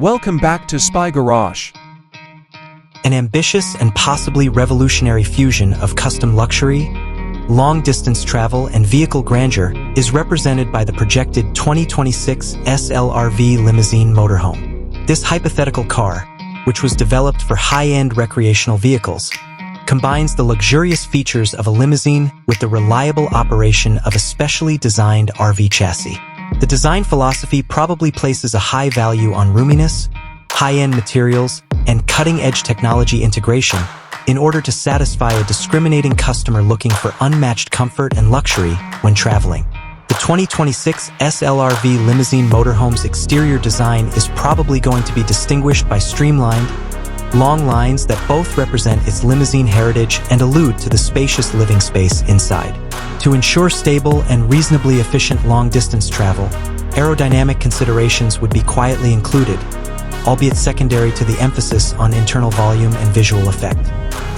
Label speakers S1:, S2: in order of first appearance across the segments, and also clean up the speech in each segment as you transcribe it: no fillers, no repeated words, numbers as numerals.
S1: Welcome back to Spy Garage.
S2: An ambitious and possibly revolutionary fusion of custom luxury, long-distance travel, and vehicle grandeur is represented by the projected 2026 SLRV Limousine Motorhome. This hypothetical car, which was developed for high-end recreational vehicles, combines the luxurious features of a limousine with the reliable operation of a specially designed RV chassis. The design philosophy probably places a high value on roominess, high-end materials, and cutting-edge technology integration in order to satisfy a discriminating customer looking for unmatched comfort and luxury when traveling. The 2026 SLRV Limousine Motorhome's exterior design is probably going to be distinguished by streamlined, long lines that both represent its limousine heritage and allude to the spacious living space inside. To ensure stable and reasonably efficient long-distance travel, aerodynamic considerations would be quietly included, albeit secondary to the emphasis on internal volume and visual effect.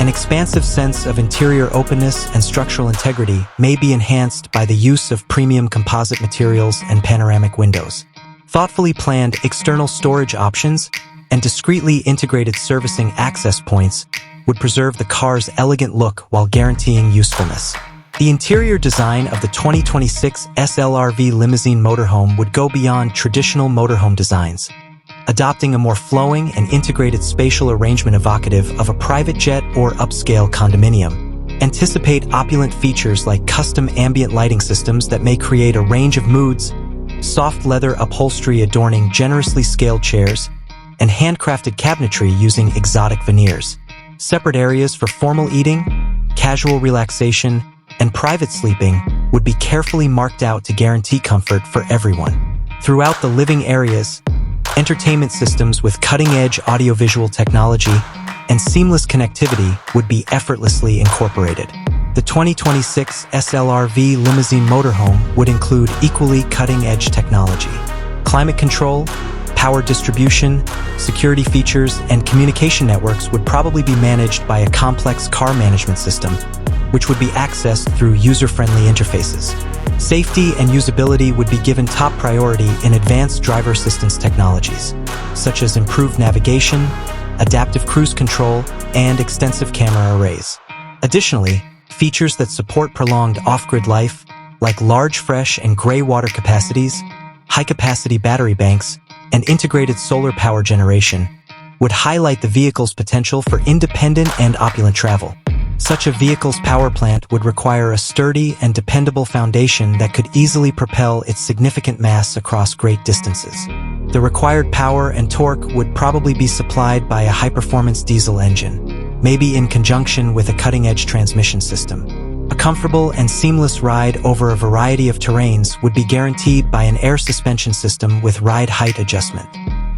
S2: An expansive sense of interior openness and structural integrity may be enhanced by the use of premium composite materials and panoramic windows. Thoughtfully planned external storage options and discreetly integrated servicing access points would preserve the car's elegant look while guaranteeing usefulness. The interior design of the 2026 SLRV Limousine Motorhome would go beyond traditional motorhome designs, adopting a more flowing and integrated spatial arrangement evocative of a private jet or upscale condominium. Anticipate opulent features like custom ambient lighting systems that may create a range of moods, soft leather upholstery adorning generously scaled chairs, and handcrafted cabinetry using exotic veneers. Separate areas for formal eating, casual relaxation, and private sleeping would be carefully marked out to guarantee comfort for everyone. Throughout the living areas, entertainment systems with cutting-edge audiovisual technology and seamless connectivity would be effortlessly incorporated. The 2026 SLRV Limousine Motorhome would include equally cutting-edge technology. Climate control, power distribution, security features, and communication networks would probably be managed by a complex car management system, which would be accessed through user-friendly interfaces. Safety and usability would be given top priority in advanced driver assistance technologies, such as improved navigation, adaptive cruise control, and extensive camera arrays. Additionally, features that support prolonged off-grid life, like large fresh and gray water capacities, high-capacity battery banks, and integrated solar power generation, would highlight the vehicle's potential for independent and opulent travel. Such a vehicle's power plant would require a sturdy and dependable foundation that could easily propel its significant mass across great distances. The required power and torque would probably be supplied by a high-performance diesel engine, maybe in conjunction with a cutting-edge transmission system. A comfortable and seamless ride over a variety of terrains would be guaranteed by an air suspension system with ride height adjustment.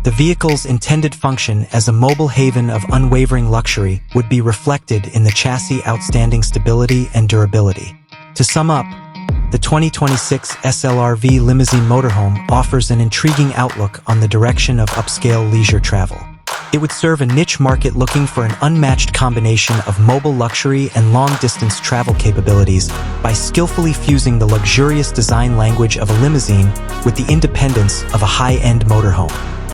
S2: The vehicle's intended function as a mobile haven of unwavering luxury would be reflected in the chassis' outstanding stability and durability. To sum up, the 2026 SLRV Limousine Motorhome offers an intriguing outlook on the direction of upscale leisure travel. It would serve a niche market looking for an unmatched combination of mobile luxury and long-distance travel capabilities by skillfully fusing the luxurious design language of a limousine with the independence of a high-end motorhome.